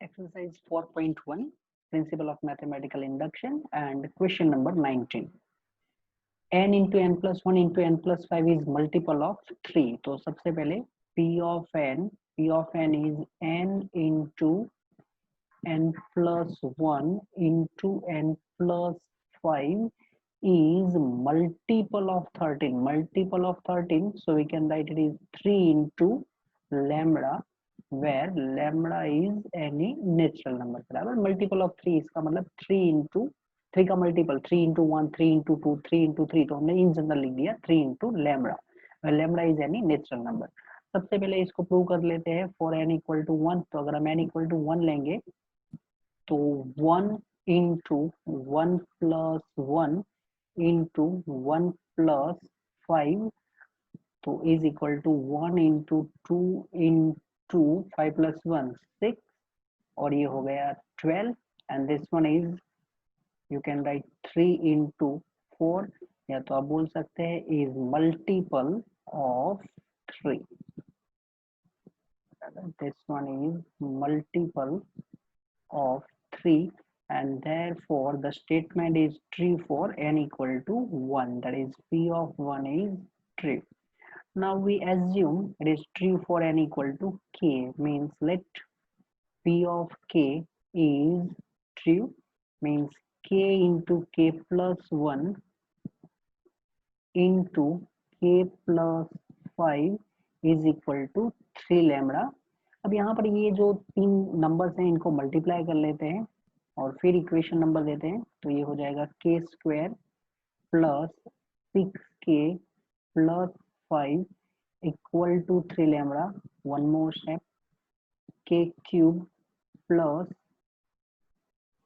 Exercise 4.1 Principle of Mathematical Induction and question number 19. n into n plus 1 into n plus 5 is multiple of 3. तो सबसे पहले P of n is n into n plus 1 into n plus 5 is multiple of 13. Multiple of 13, so we can write it is 3 into lambda, where lambda is any natural number. बराबर multiple of 3 इसका मतलब 3 into 3 का multiple 3 into 1 3 into 2 3 into 3, तो हमने in general लिख दिया 3 into lambda, where lambda is any natural number. सबसे पहले इसको प्रूव कर लेते हैं for n equal to 1. तो अगर हम n equal to 1 लेंगे तो 1 into 1 plus 1 into 1 plus 5, तो is equal to 1 into 2 into 5 plus 1 6, और ये हो गया 12, and this one is you can write 3 into 4, या तो आप बोल सकते हैं is multiple of 3. This one is multiple of 3, and therefore the statement is true for n equal to 1, that is P of 1 is true. Now we assume it is true for n equal to k, means let P of k is true, means k into k plus 1 into k plus 5 is equal to 3 lambda. अब यहाँ पर ये जो तीन numbers हैं इनको multiply कर लेते हैं और फिर इक्वेशन नंबर देते हैं, तो ये हो जाएगा k square plus 6k plus 5 equal to 3 lambda. One more step, k cube plus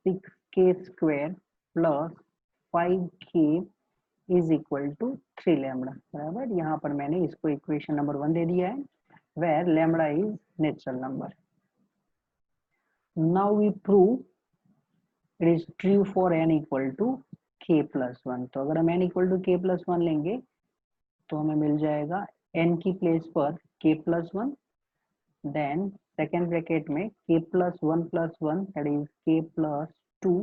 6k square plus 5k is equal to 3 lambda. बराबर, यहाँ पर मैंने इसको इक्वेशन नंबर 1 दे दिया है, where lambda is natural number. Now we prove it is true for n equal to k plus 1. तो अगर हम n equal to k plus 1 लेंगे तो हमें मिल जाएगा n की प्लेस पर k plus 1, then second bracket में k plus 1 plus 1, that is k plus 2,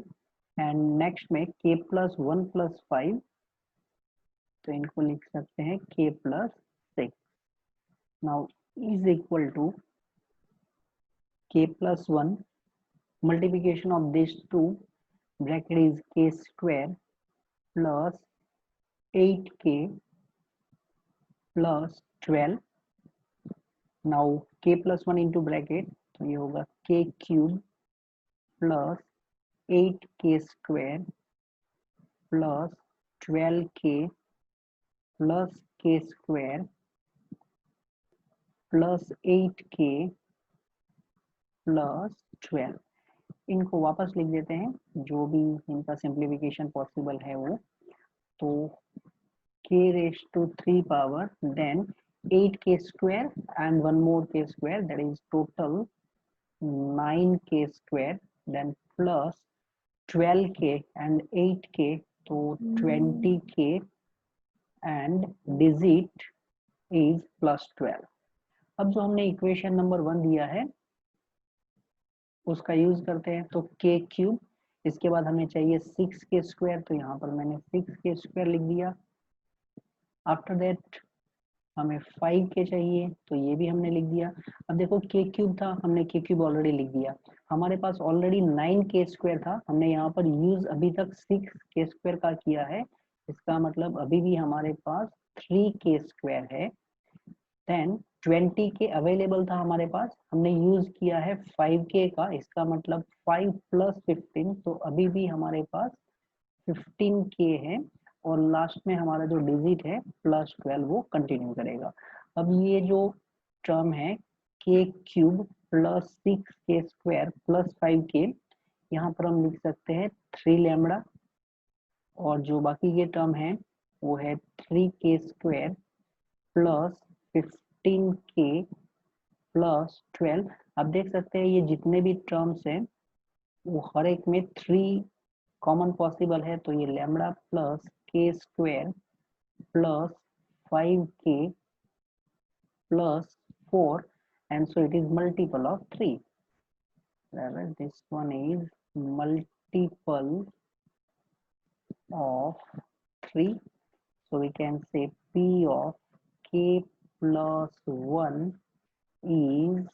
and next में k plus 1 plus 5, तो इनको लिख सकते हैं k plus 6. Now is equal to k plus 1 multiplication of these two, bracket is k square plus 8k plus 12. Now k plus 1 into bracket, तो ये होगा k cube plus 8k square plus 12k plus k square plus 8k plus 12. इनको वापस लिख देते हैं, जो भी इनका सिंप्लीफिकेशन पॉसिबल है वो. तो k raised to 3 power, then 8k square and one more k square, that is total 9k square, then plus 12k and 8k, तो 20k, and digit is plus 12. अब जो हमने इक्वेशन नंबर 1 दिया है उसका यूज करते हैं, तो k क्यूब, इसके बाद हमें चाहिए 6k स्क्वायर, तो यहाँ पर मैंने 6k स्क्वायर लिख दिया. आफ्टर दैट हमें 5k चाहिए, तो ये भी हमने लिख दिया. अब देखो k क्यूब था, हमने k क्यूब ऑलरेडी लिख दिया. हमारे पास ऑलरेडी 9k स्क्वायर था, हमने यहाँ पर यूज अभी तक 6k स्क्वायर का किया है, इसका मतलब अभी भी हमारे पास 3k स्क्वायर है. देन 20k अवेलेबल था हमारे पास, हमने यूज किया है 5k का, इसका मतलब 5 प्लस 15, तो अभी भी हमारे पास 15k है, और लास्ट में हमारा जो डिजिट है प्लस 12 वो कंटिन्यू करेगा. अब ये जो टर्म है k cube plus 6k square plus 5k, यहाँ पर हम लिख सकते हैं 3 लैम्बडा, और जो बाकी के टर्म है वो है 3k square plus 15k plus 12. आप देख सकते हैं ये जितने भी टर्म्स हैं वो हर एक में 3 कॉमन पॉसिबल है, तो ये lambda plus k square plus 5k plus 4, and so it is multiple of 3. whereas this one is multiple of 3. So we can say P of k plus 1 is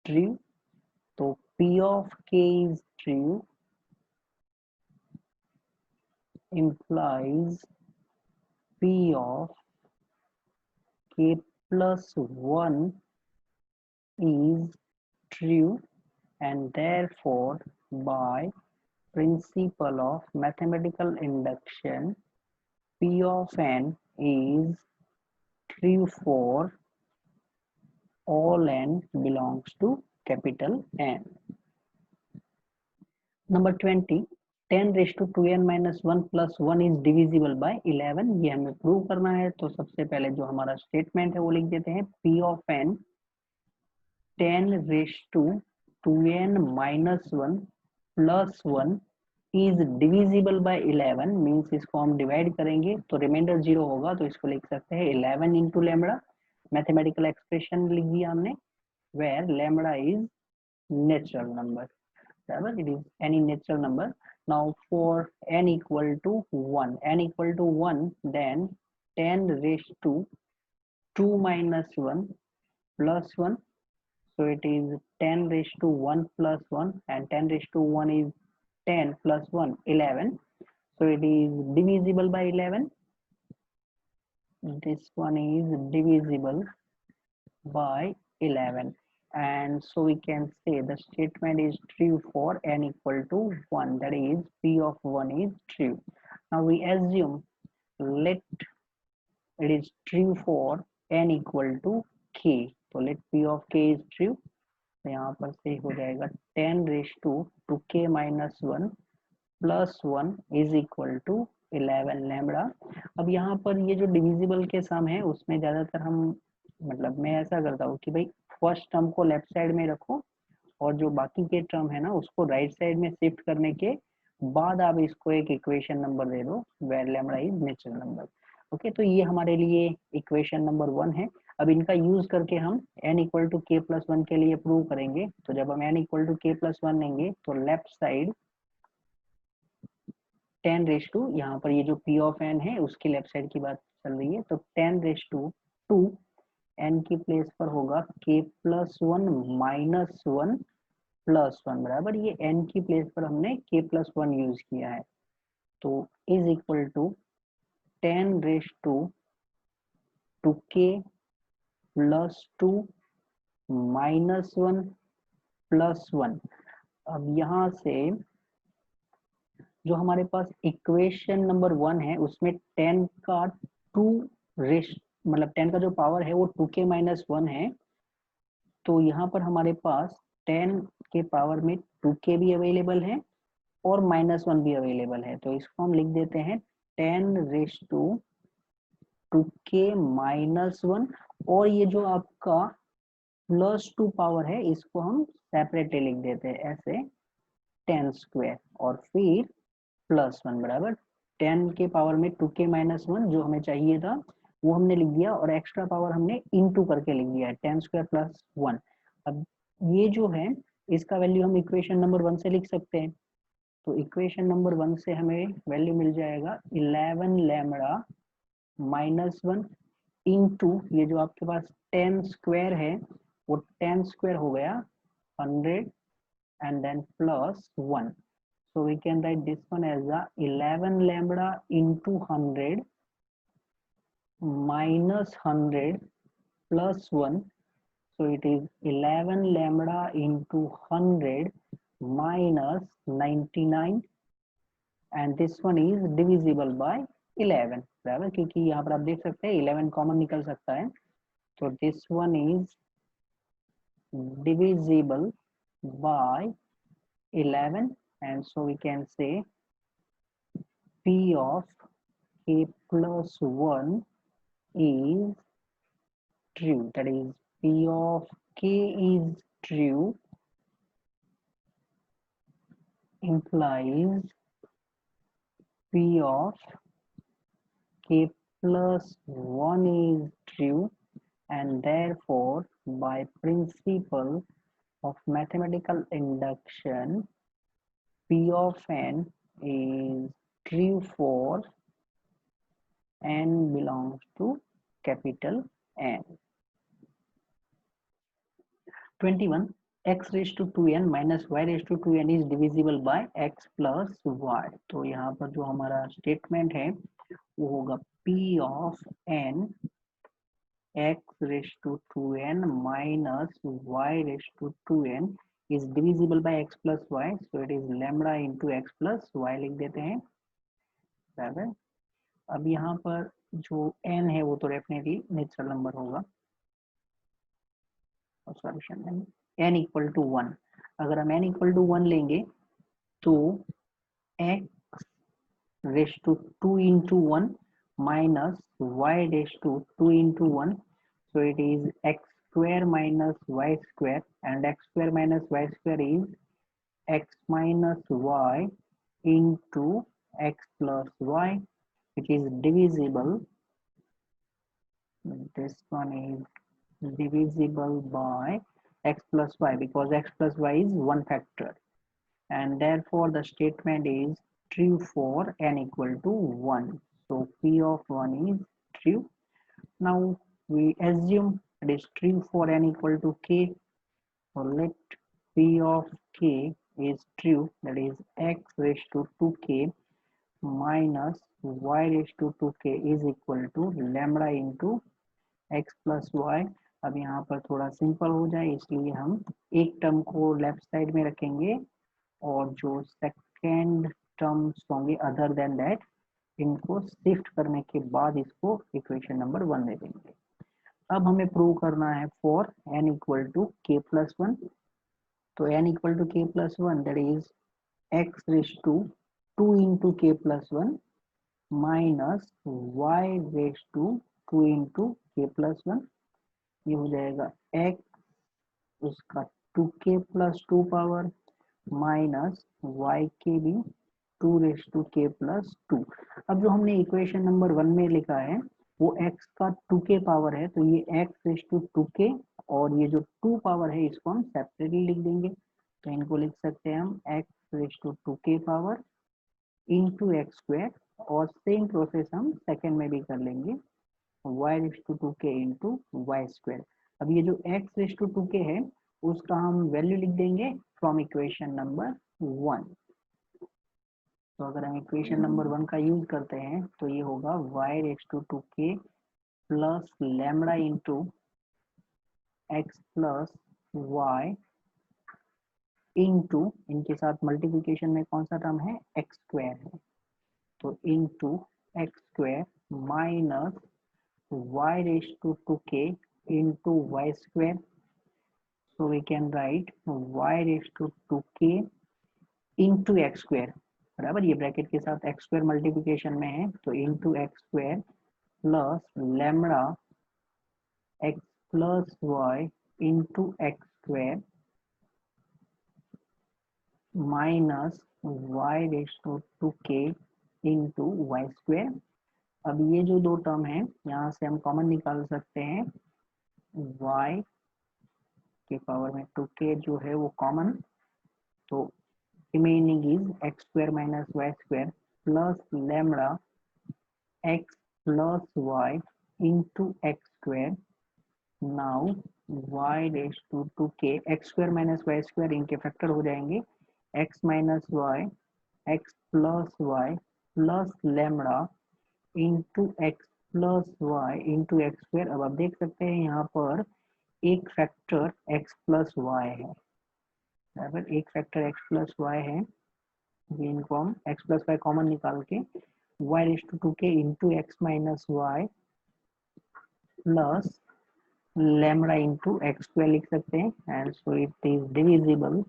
true. So P of k is true implies P of k plus 1 is true, and therefore by principle of mathematical induction P of n is true for all n belongs to capital N. Number 20, 10 raised to 2n minus 1 plus 1 is divisible by 11. ये हमें prove करना है, तो सबसे पहले जो हमारा statement है वो लिख देते हैं P of n 10 raised to 2n minus 1 plus 1 is divisible by 11 means इसको हम डिवाइड करेंगे तो रिमाइंडर 0 होगा, तो इसको लिख सकते हैं 11 इंटू लैम्बडा. मैथमेटिकल एक्सप्रेशन लिख दिया हमने, where lambda is natural number. It is any natural number. Now for n equal to 1, then 10 raised to 2 minus 1 plus 1. So it is 10 raised to 1 plus 1, and 10 raised to 1 is 10 plus 1, 11. So it is divisible by 11. This one is divisible by 11. And so we can say the statement is true for n equal to 1, that is P of 1 is true. Now we assume let it is true for n equal to k, तो let P of k is true. तो यहाँ पर से हो जाएगा 10 raised to k minus 1 plus 1 is equal to 11 lambda. अब यहाँ पर ये जो डिविजिबल के सम है उसमें ज्यादातर हम मतलब मैं ऐसा करता हूँ कि भाई फर्स्ट टर्म को लेफ्ट साइड में रखो और जो बाकी के टर्म है ना उसको राइट साइड में शिफ्ट करने के बाद आप इसको एक इक्वेशन नंबर दे दो where lambda is natural number. Okay, तो ये हमारे लिए इक्वेशन नंबर 1 है. अब इनका यूज करके हम n equal to k plus 1 के लिए प्रूव करेंगे. तो जब हम n equal to k plus 1 लेंगे तो लेफ्ट साइड 10 रेस टू, यहाँ पर ये जो P ऑफ n है उसकी लेफ्ट साइड की बात चल रही है, तो 10 रेस टू 2 n की प्लेस पर होगा k प्लस 1 माइनस 1 प्लस 1 बराबर ये n की प्लेस पर हमने k प्लस 1 यूज किया है. तो is equal to 10 raise to 2k plus 2 minus 1 plus 1. अब यहाँ से जो हमारे पास इक्वेशन नंबर 1 है उसमें 10 का 2 रेस मतलब 10 का जो पावर है वो 2k माइनस 1 है. तो यहाँ पर हमारे पास 10 के पावर में 2k भी अवेलेबल है और माइनस 1 भी अवेलेबल है. तो इसको हम लिख देते हैं 10 रेस टू 2k माइनस 1, और ये जो आपका प्लस 2 पावर है इसको हम सेपरेटली लिख देते हैं ऐसे 10 स्क्वायर और फिर प्लस 1 बराबर 10 के पावर में 2k माइनस 1 जो हमें चाहिए था वो हमने लिख दिया और एक्स्ट्रा पावर हमने इनटू करके लिख दिया है 10 स्क्वायर प्लस 1. अब ये जो है इसका वैल्यू हम इक्वेशन नंबर 1 से लिख सकते हैं. तो इक्वेशन नंबर 1 से हमें वैल्यू मिल जाएगा 11 लैम्बडा माइनस 1 इनटू ये जो आपके पास 10 स्क्वायर है वो 10 स्क्वायर हो गया 100 and then plus 1. So we can write this one as a 11 lambda into 100 minus 100 plus 1. So it is 11 lambda into 100 minus 99, and this one is divisible by 11 बराबर, क्योंकि यहाँ पर आप देख सकते हैं 11 कॉमन निकल सकता है. तो this one is divisible by 11, and so we can say P of k plus 1 is true, that is P of k is true implies P of k plus 1 is true, and therefore by principle of mathematical induction, P of n is true for n belongs to capital N. 21. X raised to 2n minus y raised to 2n is divisible by x plus y. तो यहाँ पर जो हमारा statement है वो होगा P of n x raised to 2n minus y raised to 2n is divisible by x plus y, so it is lambda into x plus y लिख देते हैं बराबर। अब यहाँ पर जो n है वो तो डेफिनेटली नेचुरल नंबर होगा, सॉल्यूशन में n इक्वल टू 1। अगर हम n इक्वल टू 1 लेंगे तो x raise to 2 into 1 minus y raised to 2 into 1, so it is x square minus y square, and x square minus y square is x minus y into x plus y, which is divisible. This one is divisible by x plus y because x plus y is one factor, and therefore the statement is true for n equal to 1. So P of 1 is true. Now we assume it is true for n equal to k. So let P of k is true, that is x raised to 2k minus y raised to 2k is equal to lambda into x plus y. अब यहाँ पर थोड़ा simple हो जाए इसलिए हम एक term को लेफ्ट साइड में रखेंगे और जो सेकेंड टर्म्स होंगे अदर देन दैट इनको शिफ्ट करने के बाद इसको इक्वेशन नंबर 1 दे देंगे। अब हमें प्रूव करना है for n equal to k plus 1, तो n equal to k plus 1 that is x raise to 2 into k plus 1 minus y raise to 2 into k plus 1, ये हो जाएगा x उसका 2k plus 2 power minus y के भी 2 raise to k plus 2। अब जो हमने इक्वेशन नंबर 1 में लिखा है वो x का 2k पावर है, तो ये x रेज टू 2k और ये जो 2 पावर है इसको हम सेपरेटली लिख देंगे, तो इनको लिख सकते हैं हम x raise to 2k power into x square, और सेम प्रोसेस हम सेकेंड में भी कर लेंगे y raise to 2k into y square. अब ये जो x रेज टू 2k है उसका हम वैल्यू लिख देंगे फ्रॉम इक्वेशन नंबर 1। तो अगर हम इक्वेशन नंबर 1 का यूज करते हैं तो ये होगा y raise to 2k plus lambda into x plus y into, इनके साथ मल्टीप्लिकेशन में कौन सा टर्म है एक्स स्क्वायर है, तो into x square minus y raise to 2k into y square, so we can write y raised to 2k into x square बराबर, ये ब्रैकेट के साथ x square मल्टीप्लिकेशन में है तो into x square plus lambda x plus y into x square minus y raised to 2k into y square। अब ये जो दो टर्म है यहाँ से हम कॉमन निकाल सकते हैं, y के पावर में 2k जो है वो कॉमन, तो remaining is x square minus y square plus lambda x plus y into x square. Now y raise to 2k, x square minus y square इनके फैक्टर हो जाएंगे, x minus y x plus y plus lambda into x plus y into x square. अब आप देख सकते हैं यहाँ पर एक फैक्टर x प्लस वाई है, बराबर एक फैक्टर x प्लस वाई है, ये इनको हम x प्लस वाई कॉमन निकाल के y raise to 2k into x minus y plus lambda into x square लिख सकते हैं, and so it is divisible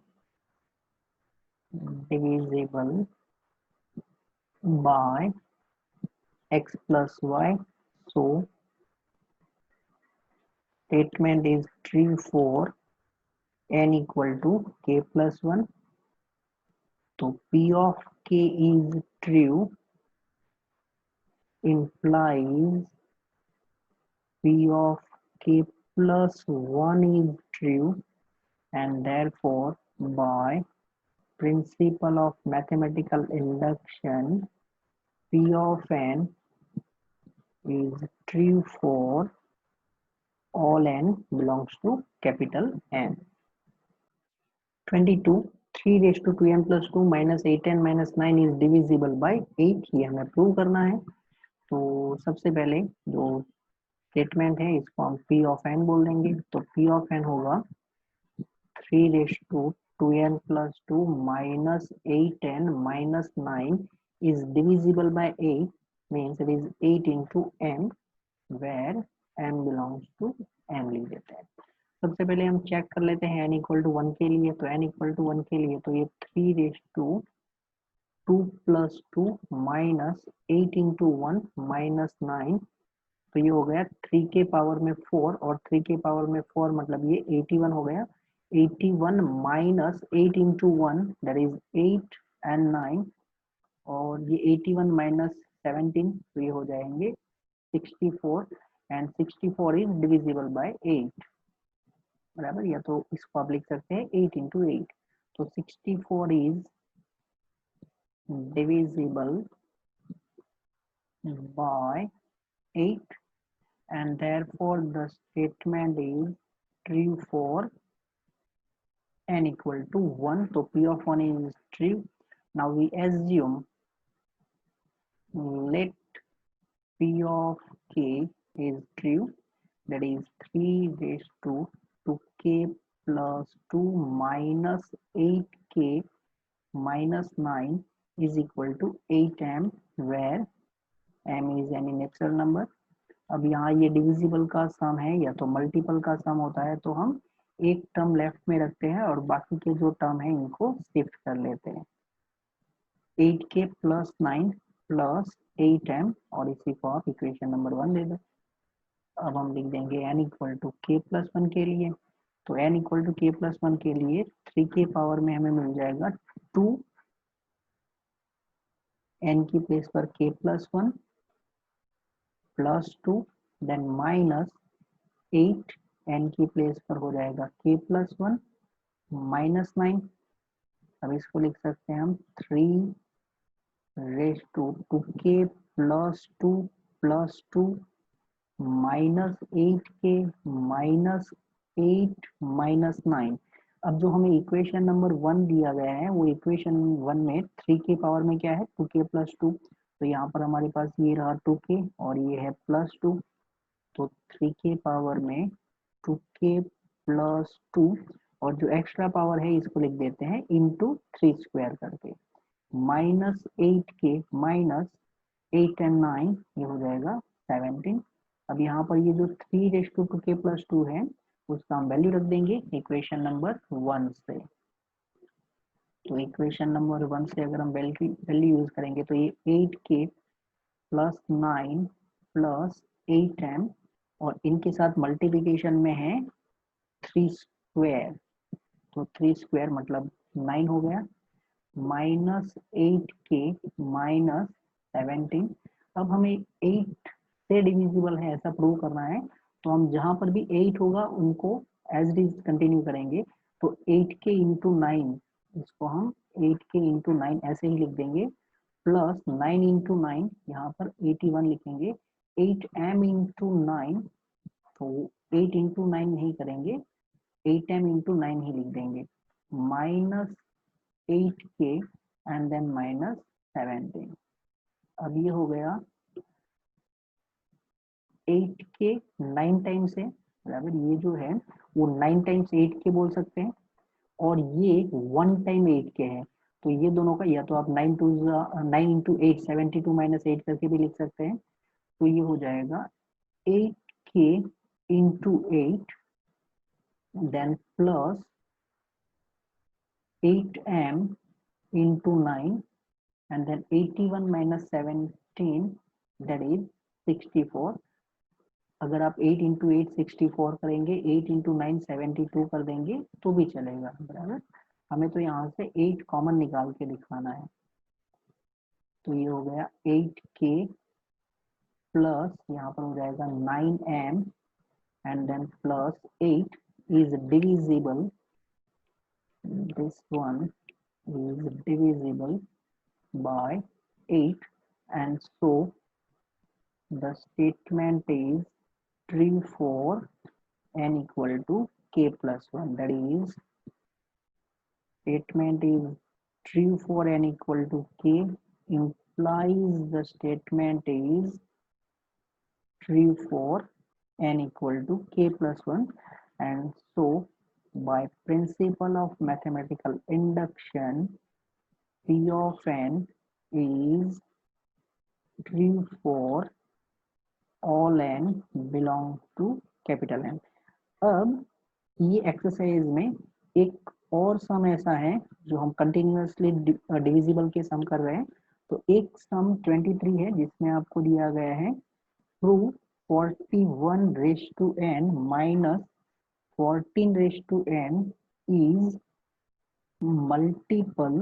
by x plus y, so statement is true for n equal to k plus 1, so p of k is true implies p of k plus 1 is true, and therefore by principle of mathematical induction, P of n is true for all n belongs to capital N. 22 3 raised to 2n plus 2 minus 8n minus 9 is divisible by 8, ये हमें prove करना है। तो सबसे पहले जो statement है इसको हम P ऑफ n बोल देंगे। तो P ऑफ n होगा 3 raised to 2n plus 2 minus 8n minus 9 is divisible by 8, means it is 8 into n, where n belongs to n लिख देते हैं। सबसे पहले हम चेक कर लेते हैं n इक्वल टू 1 के लिए। तो n इक्वल टू 1 के लिए तो ये 3 raise to 2 plus 2 minus 8 into 1 minus 9, तो ये हो गया 3 के पावर में 4, और 3 के पावर में 4 मतलब ये 81 हो गया। 81 minus 8 into 1 that is 8 and 9, और ये 81 माइनस 17 तो ये हो जाएंगे 64, एंड 64 इज डिविजिबल बाय 8 बराबर, या तो इसको आप लिख सकते हैं 8 इंटू 8। तो 64 is divisible by 8, and therefore the statement is true for n equal to 1. So P of 1 is true. Now we assume let P of k is true, that is 3 raised to 2k plus 2 minus 8k minus 9 is equal to 8m, where m is any natural number. अब यहाँ ये divisible का सम है या तो multiple का सम होता है, तो हम एक टर्म लेफ्ट में रखते हैं और बाकी के जो टर्म है इनको शिफ्ट कर लेते हैं। 8k प्लस 9 प्लस 8m, और इसी को आप इक्वेशन नंबर 1 दे दो। अब हम लिख देंगे n equal to k plus 1 के लिए। तो n equal to k plus 1 के लिए 3 के पावर में हमें मिल जाएगा 2, n की प्लेस पर k plus 1 plus 2, then minus 8, n की प्लेस पर हो जाएगा k प्लस 1 माइनस 9। अब इसको लिख सकते हैं हम 3 raise to 2k plus 2 plus 2 minus 8k minus 8 minus 9। अब जो हमें इक्वेशन नंबर 1 दिया गया है वो इक्वेशन 1 में 3 के पावर में क्या है 2k प्लस 2, तो यहाँ पर हमारे पास ये रहा 2k और ये है प्लस 2, तो 3 के पावर में 2k प्लस 2, और जो एक्स्ट्रा पावर है इसको लिख देते हैं इंटू 3 स्क्वायर करके, माइनस 8k माइनस 8 एंड 9 ये हो जाएगा 17। अब यहाँ पर ये जो 3 रेज टू 2k प्लस 2 है उसका हम वैल्यू रख देंगे इक्वेशन नंबर 1 से। तो इक्वेशन नंबर 1 से अगर हम वैल्यू यूज करेंगे तो ये 8k प्लस 9 प्लस 8m, और इनके साथ मल्टीप्लिकेशन में है 3 स्क्वायर, तो 3 स्क्वायर मतलब 9 हो गया, माइनस 8k माइनस 17। अब हमें 8 से डिविजिबल है ऐसा प्रूव करना है, तो हम जहां पर भी 8 होगा उनको एज इट इज कंटिन्यू करेंगे। तो 8k इंटू 9, इसको हम 8k इंटू 9 ऐसे ही लिख देंगे, प्लस 9 इंटू 9 यहाँ पर 81 लिखेंगे, 8m इंटू 9, तो 8 इंटू 9 नहीं करेंगे, 8m इंटू 9 ही लिख देंगे, minus 8k and then minus 17। अब ये हो गया 8k 9 टाइम्स है बराबर, ये जो है वो 9 टाइम्स 8k बोल सकते हैं, और ये 1 टाइम 8k है, तो ये दोनों का या तो आप 9 इंटू 8 72 माइनस 8 करके भी लिख सकते हैं। तो ये हो जाएगा 8k into 8 then plus 8m into 9 and then 81 minus 17 that is 64। अगर आप 8 इंटू 8 64 करेंगे, 8 इंटू 9 72 कर देंगे तो भी चलेगा बराबर। हमें तो यहाँ से 8 कॉमन निकाल के दिखाना है, तो ये हो गया 8k प्लस यहाँ पर हो जाएगा 9m and then plus 8 is divisible this one is divisible by 8, and so the statement is true for n equal to k plus 1. That is, statement is true for n equal to k implies the statement is true for n equal to k plus 1, and so by principle of mathematical induction p of n is true for all n belong to capital N. अब ये exercise में एक और सम ऐसा है जो हम continuously divisible के सम कर रहे हैं. तो एक सम 23 है जिसमें आपको दिया गया है prove 41 raise to n minus 14 raise to n is multiple,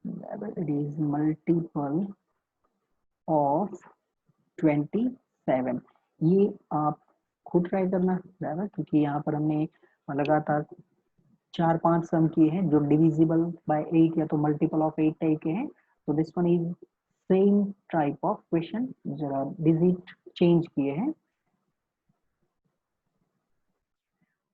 it is multiple of 27. ये आप खुद ट्राई करना बराबर, क्योंकि यहाँ पर हमने लगातार 4-5 सम किए हैं जो डिविजिबल बाय 8 या तो मल्टीपल ऑफ 8 टाइप के हैं. तो this one is same type of question, जरा डिजिट चेंज किए हैं.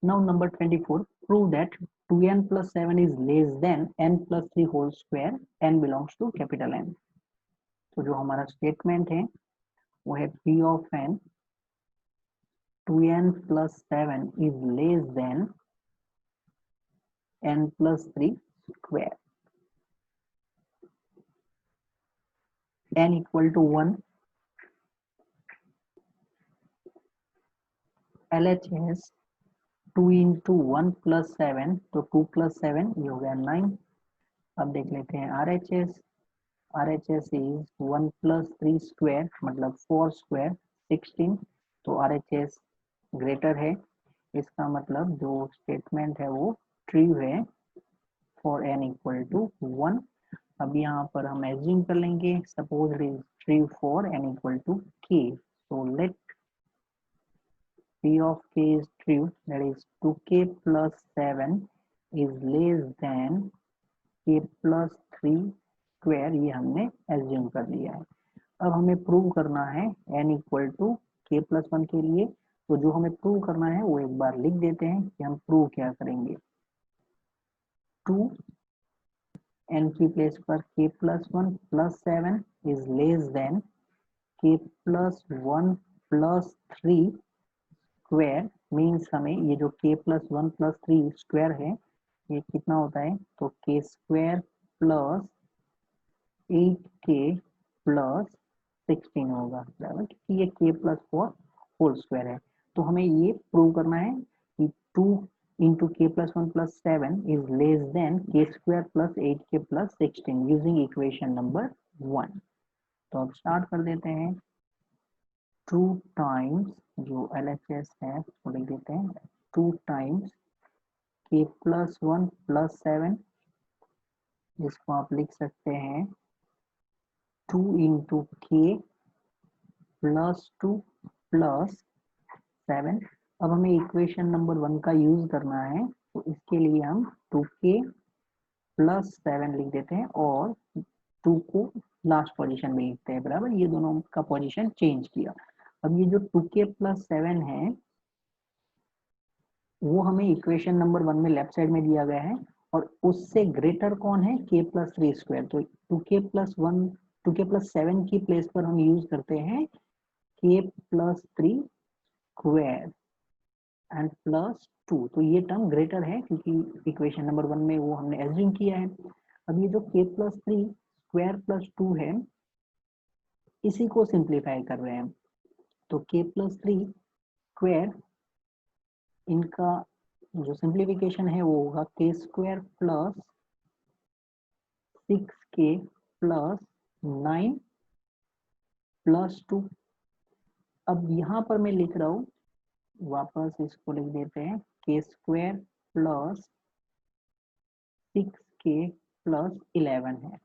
Now number 24, prove that 2n plus 7 is less than n plus 3 whole square, n belongs to capital N. तो जो हमारा स्टेटमेंट है वो है p of n 2n plus 7 is less than n plus 3 square. n equal to 1, LHS 2 into 1 plus 7, तो 2 plus 7 ये हो गया 9. अब देख लेते हैं RHS. RHS is 1 plus 3 square मतलब 4 square 16. तो RHS ग्रेटर है, इसका मतलब जो स्टेटमेंट है वो ट्रू है फॉर n इक्वल टू 1. अब यहाँ पर हम एज्यूम कर लेंगे suppose it is true for n equal to k. So let p of k is true, that is 2k plus 7 is less than k plus 3 square. ये हमने assume कर लिया है. अब हमें प्रूव करना है n equal to k plus 1 के लिए. तो जो हमें प्रूव करना है वो एक बार लिख देते हैं कि हम प्रूव क्या करेंगे. 2 n की प्लेस पर k plus 1 plus 7 is less than k plus 1 plus 3 square. Means हमें ये जो k प्लस 1 प्लस 3 स्क्वायर है ये कितना होता है, तो k square plus 8k plus 16 होगा बराबर, क्योंकि ये k प्लस 4 होल स्क्वायर है. तो हमें ये प्रूव करना है कि 2 into k plus 1 plus 7 is less than k square plus 8k plus 16 using equation number 1. तो अब स्टार्ट कर देते हैं. 2 टाइम्स जो LHS है उसको लिख देते हैं 2 टाइम्स k प्लस 1 प्लस 7, जिसको आप लिख सकते हैं 2 इंटू k प्लस 2 प्लस 7. अब हमें इक्वेशन नंबर 1 का यूज करना है, तो इसके लिए हम 2k प्लस 7 लिख देते हैं और 2 को लास्ट पोजीशन में लिखते हैं बराबर. ये दोनों का पोजीशन चेंज किया. अब ये जो 2k प्लस 7 है वो हमें इक्वेशन नंबर 1 में लेफ्ट साइड में दिया गया है, और उससे ग्रेटर कौन है k प्लस 3 स्क्वायर. तो 2k प्लस 1 2k प्लस 7 की प्लेस पर हम यूज करते हैं k plus 3 square and plus 2. तो ये टर्म ग्रेटर है क्योंकि इक्वेशन नंबर 1 में वो हमने एज्यूम किया है. अब ये जो k प्लस 3 स्क्वायर प्लस 2 है इसी को सिंप्लीफाई कर रहे हैं. तो k प्लस 3 स्क्वायर, इनका जो सिंप्लीफिकेशन है वो होगा k square plus 6k plus 9 plus 2. अब यहाँ पर मैं लिख रहा हूँ, वापस इसको लिख देते हैं k square plus 6k plus 11 है.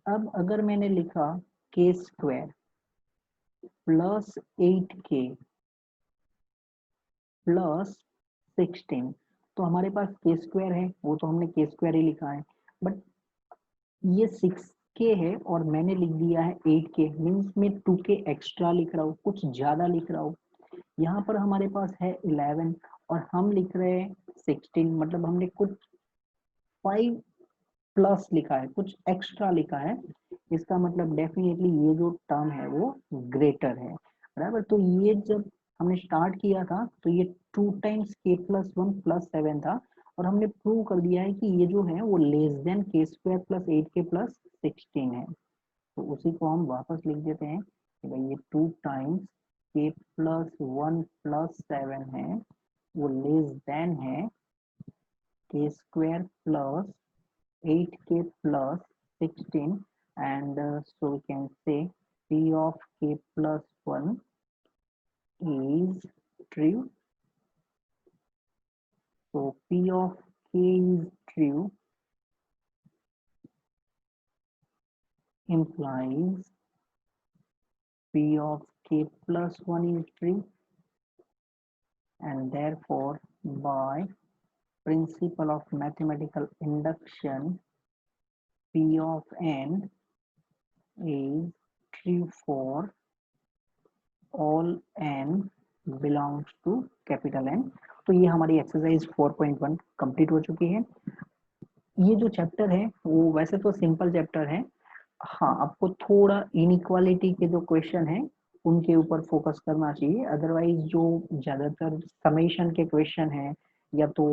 अब अगर मैंने लिखा k square plus 8k plus 16। तो हमारे पास के स्क्वायर है, वो तो हमने के स्क्वायर ही लिखा है, बट ये 6k है और मैंने लिख दिया है 8k, मीन्स मैं 2k एक्स्ट्रा लिख रहा हूँ, कुछ ज्यादा लिख रहा हूँ। यहाँ पर हमारे पास है 11 और हम लिख रहे हैं 16, मतलब हमने कुछ 5 प्लस लिखा है, कुछ एक्स्ट्रा लिखा है। इसका मतलब डेफिनेटली ये जो टर्म है वो ग्रेटर है, बराबर। तो ये जब हमने स्टार्ट किया था तो ये 2 टाइम्स k प्लस 1 प्लस 7 था, और हमने प्रूव कर दिया है कि ये जो है वो लेस देन के स्क्वायर प्लस 8k प्लस 16 है। तो उसी को हम वापस लिख देते हैं कि भाई ये 2 टाइम्स k प्लस 1 प्लस 7 है, वो लेस देन है के square plus 8k plus 16, and so we can say p of k plus 1 is true. So p of k is true implies p of k plus 1 is true, and therefore by principle of mathematical induction p of n is true for all n belongs to capital N। तो ये हमारी exercise 4.1 complete हो चुकी है। ये जो chapter है वो वैसे तो सिंपल चैप्टर है, हाँ आपको थोड़ा इनइक्वालिटी के जो क्वेश्चन है उनके ऊपर फोकस करना चाहिए, अदरवाइज जो ज्यादातर समेशन के क्वेश्चन है या तो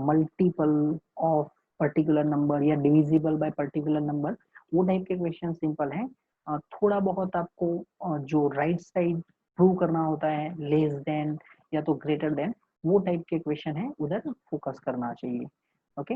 मल्टीपल ऑफ पर्टिकुलर नंबर या डिविजिबल बाय पर्टिकुलर नंबर, वो टाइप के क्वेश्चन सिंपल है। थोड़ा बहुत आपको जो राइट साइड प्रूव करना होता है लेस देन या तो ग्रेटर देन, वो टाइप के क्वेश्चन है उधर फोकस करना चाहिए। ओके।